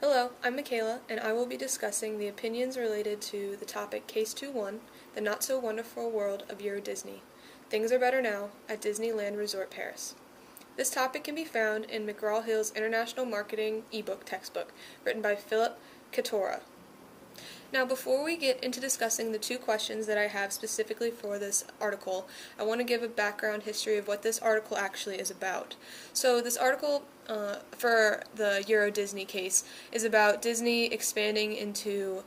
Hello, I'm Michaela, and I will be discussing the opinions related to the topic Case 2-1, The Not-So-Wonderful World of EuroDisney. Things are better now at Disneyland Resort Paris. This topic can be found in McGraw-Hill's International Marketing ebook textbook, written by Philip Katora. Now, before we get into discussing the two questions that I have specifically for this article, I want to give a background history of what this article actually is about. So this article for the EuroDisney case is about Disney expanding into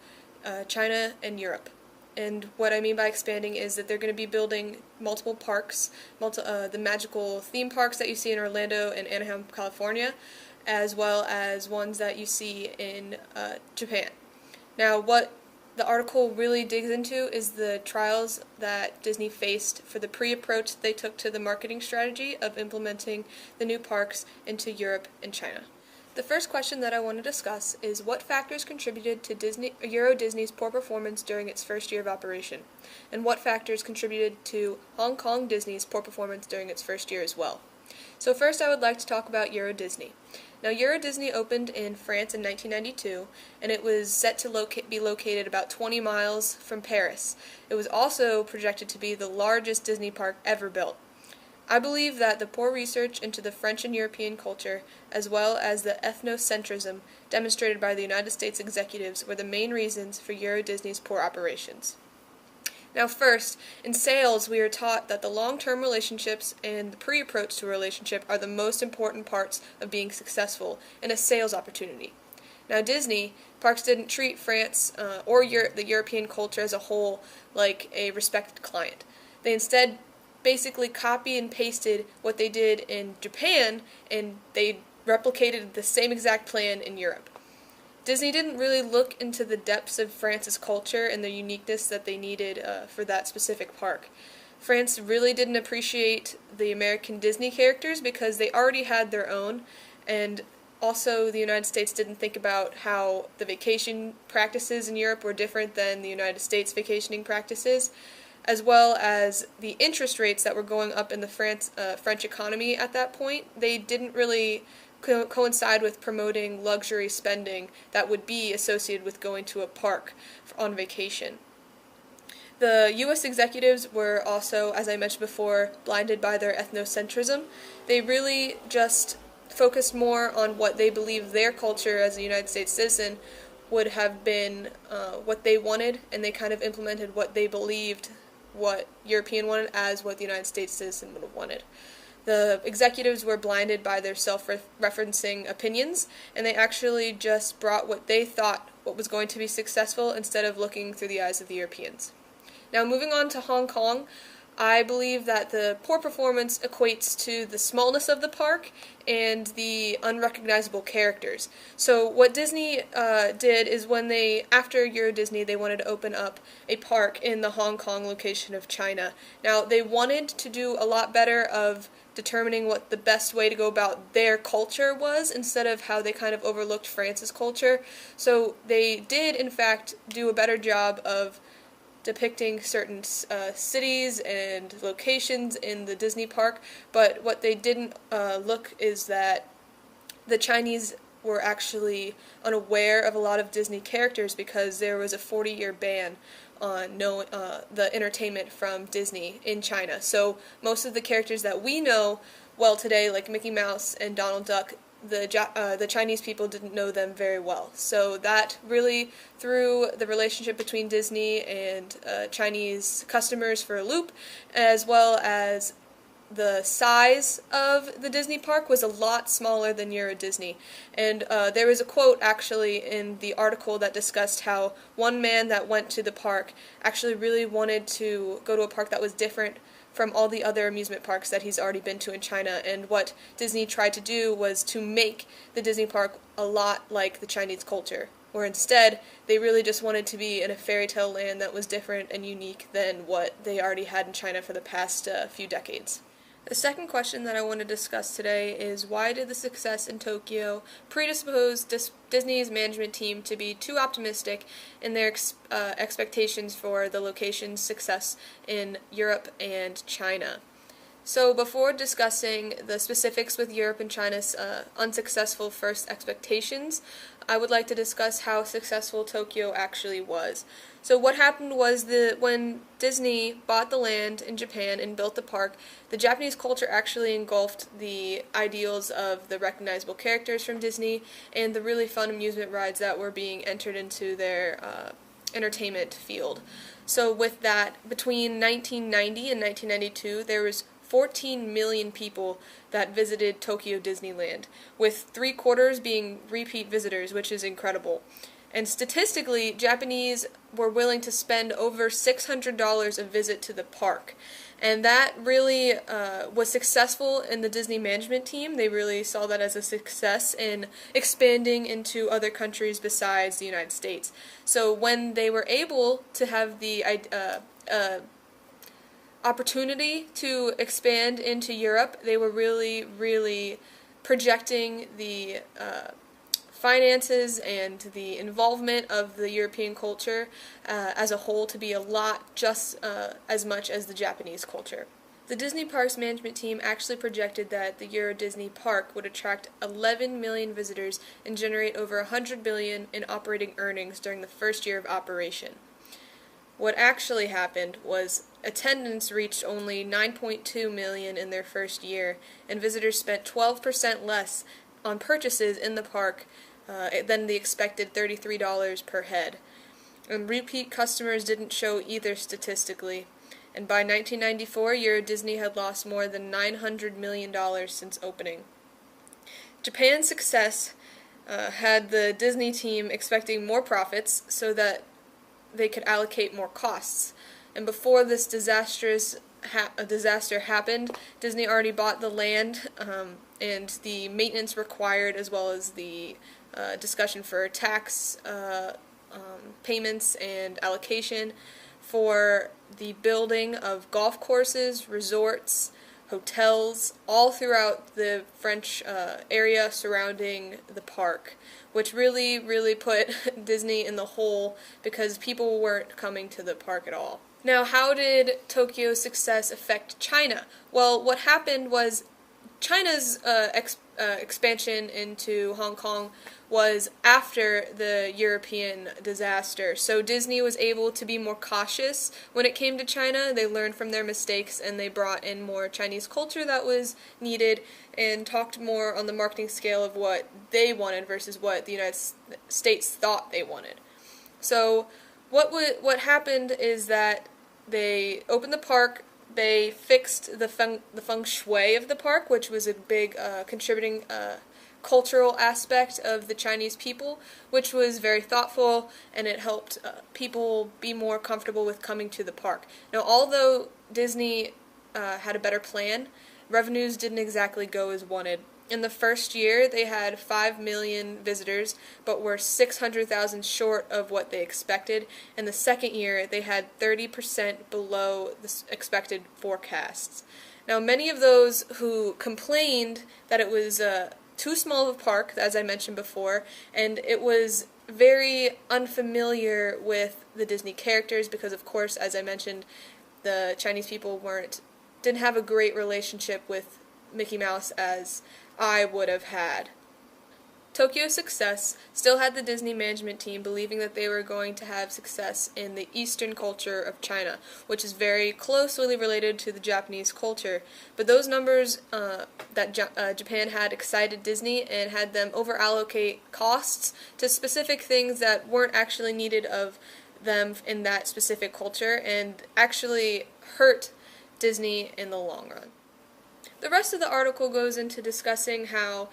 China and Europe. And what I mean by expanding is that they're going to be building multiple parks, the magical theme parks that you see in Orlando and Anaheim, California, as well as ones that you see in Japan. Now, what the article really digs into is the trials that Disney faced for the pre-approach that they took to the marketing strategy of implementing the new parks into Europe and China. The first question that I want to discuss is what factors contributed to EuroDisney's poor performance during its first year of operation, and what factors contributed to Hong Kong Disney's poor performance during its first year as well. So first I would like to talk about EuroDisney. Now, EuroDisney opened in France in 1992, and it was set to be located about 20 miles from Paris. It was also projected to be the largest Disney park ever built. I believe that the poor research into the French and European culture, as well as the ethnocentrism demonstrated by the United States executives, were the main reasons for EuroDisney's poor operations. Now first, in sales, we are taught that the long-term relationships and the pre-approach to a relationship are the most important parts of being successful in a sales opportunity. Now Disney parks didn't treat France or the European culture as a whole like a respected client. They instead basically copy and pasted what they did in Japan, and they replicated the same exact plan in Europe. Disney didn't really look into the depths of France's culture and the uniqueness that they needed for that specific park. France really didn't appreciate the American Disney characters because they already had their own, and also the United States didn't think about how the vacation practices in Europe were different than the United States vacationing practices, as well as the interest rates that were going up in the French economy at that point. They didn't really coincide with promoting luxury spending that would be associated with going to a park on vacation. The U.S. executives were also, as I mentioned before, blinded by their ethnocentrism. They really just focused more on what they believed their culture as a United States citizen would have been what they wanted, and they kind of implemented what they believed what European wanted as what the United States citizen would have wanted. The executives were blinded by their self-referencing opinions, and they actually just brought what they thought what was going to be successful instead of looking through the eyes of the Europeans. Now, moving on to Hong Kong, I believe that the poor performance equates to the smallness of the park and the unrecognizable characters. So what Disney did is after EuroDisney, they wanted to open up a park in the Hong Kong location of China. Now, they wanted to do a lot better of determining what the best way to go about their culture was instead of how they kind of overlooked France's culture. So they did, in fact, do a better job of depicting certain cities and locations in the Disney park, but what they didn't look is that the Chinese were actually unaware of a lot of Disney characters because there was a 40-year ban on the entertainment from Disney in China. So most of the characters that we know well today, like Mickey Mouse and Donald Duck, the Chinese people didn't know them very well. So that really threw the relationship between Disney and Chinese customers for a loop, as well as the size of the Disney park was a lot smaller than EuroDisney. And there was a quote actually in the article that discussed how one man that went to the park actually really wanted to go to a park that was different from all the other amusement parks that he's already been to in China, and what Disney tried to do was to make the Disney park a lot like the Chinese culture, where instead they really just wanted to be in a fairy tale land that was different and unique than what they already had in China for the past few decades. The second question that I want to discuss today is why did the success in Tokyo predispose Disney's management team to be too optimistic in their expectations for the location's success in Europe and China? So before discussing the specifics with Europe and China's unsuccessful first expectations, I would like to discuss how successful Tokyo actually was. So what happened was when Disney bought the land in Japan and built the park, the Japanese culture actually engulfed the ideals of the recognizable characters from Disney and the really fun amusement rides that were being entered into their entertainment field. So with that, between 1990 and 1992, there was 14 million people that visited Tokyo Disneyland, with 3/4 being repeat visitors, which is incredible. And statistically, Japanese were willing to spend over $600 a visit to the park. And that really was successful in the Disney management team. They really saw that as a success in expanding into other countries besides the United States. So when they were able to have the opportunity to expand into Europe, they were really projecting the finances and the involvement of the European culture as a whole to be a lot just as much as the Japanese culture. The Disney Parks management team actually projected that the EuroDisney park would attract 11 million visitors and generate over $100 billion in operating earnings during the first year of operation. What actually happened was attendance reached only 9.2 million in their first year, and visitors spent 12% less on purchases in the park than the expected $33 per head. And repeat customers didn't show either statistically. And by 1994, EuroDisney had lost more than $900 million since opening. Japan's success had the Disney team expecting more profits so that they could allocate more costs. And before this disaster happened, Disney already bought the land and the maintenance required, as well as the discussion for tax payments and allocation for the building of golf courses, resorts, hotels, all throughout the French area surrounding the park, which really put Disney in the hole because people weren't coming to the park at all. Now, how did Tokyo's success affect China? Well, what happened was China's expansion into Hong Kong was after the European disaster. So Disney was able to be more cautious when it came to China. They learned from their mistakes and they brought in more Chinese culture that was needed and talked more on the marketing scale of what they wanted versus what the United States thought they wanted. So what happened is that they opened the park. They fixed the feng shui of the park, which was a big contributing cultural aspect of the Chinese people, which was very thoughtful, and it helped people be more comfortable with coming to the park. Now, although Disney had a better plan, revenues didn't exactly go as wanted. In the first year, they had 5 million visitors, but were 600,000 short of what they expected. In the second year, they had 30% below the expected forecasts. Now, many of those who complained that it was too small of a park, as I mentioned before, and it was very unfamiliar with the Disney characters because, of course, as I mentioned, the Chinese people didn't have a great relationship with Mickey Mouse as I would have had. Tokyo's success still had the Disney management team believing that they were going to have success in the Eastern culture of China, which is very closely related to the Japanese culture. But those numbers that Japan had excited Disney and had them overallocate costs to specific things that weren't actually needed of them in that specific culture and actually hurt Disney in the long run. The rest of the article goes into discussing how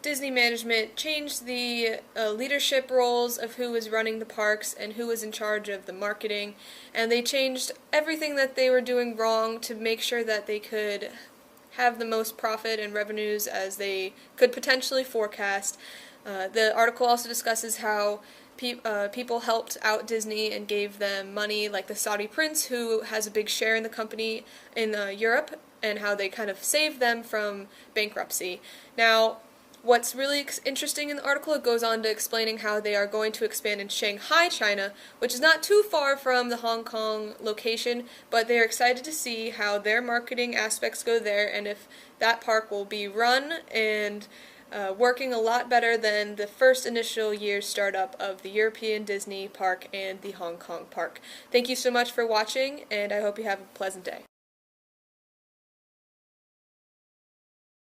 Disney management changed the leadership roles of who was running the parks and who was in charge of the marketing, and they changed everything that they were doing wrong to make sure that they could have the most profit and revenues as they could potentially forecast. The article also discusses how people helped out Disney and gave them money, like the Saudi prince, who has a big share in the company in Europe, and how they kind of saved them from bankruptcy. Now, What's really interesting in the article, it goes on to explaining how they are going to expand in Shanghai, China, which is not too far from the Hong Kong location, but they are excited to see how their marketing aspects go there and if that park will be run and working a lot better than the first initial year's startup of the European Disney Park and the Hong Kong Park. Thank you so much for watching, and I hope you have a pleasant day.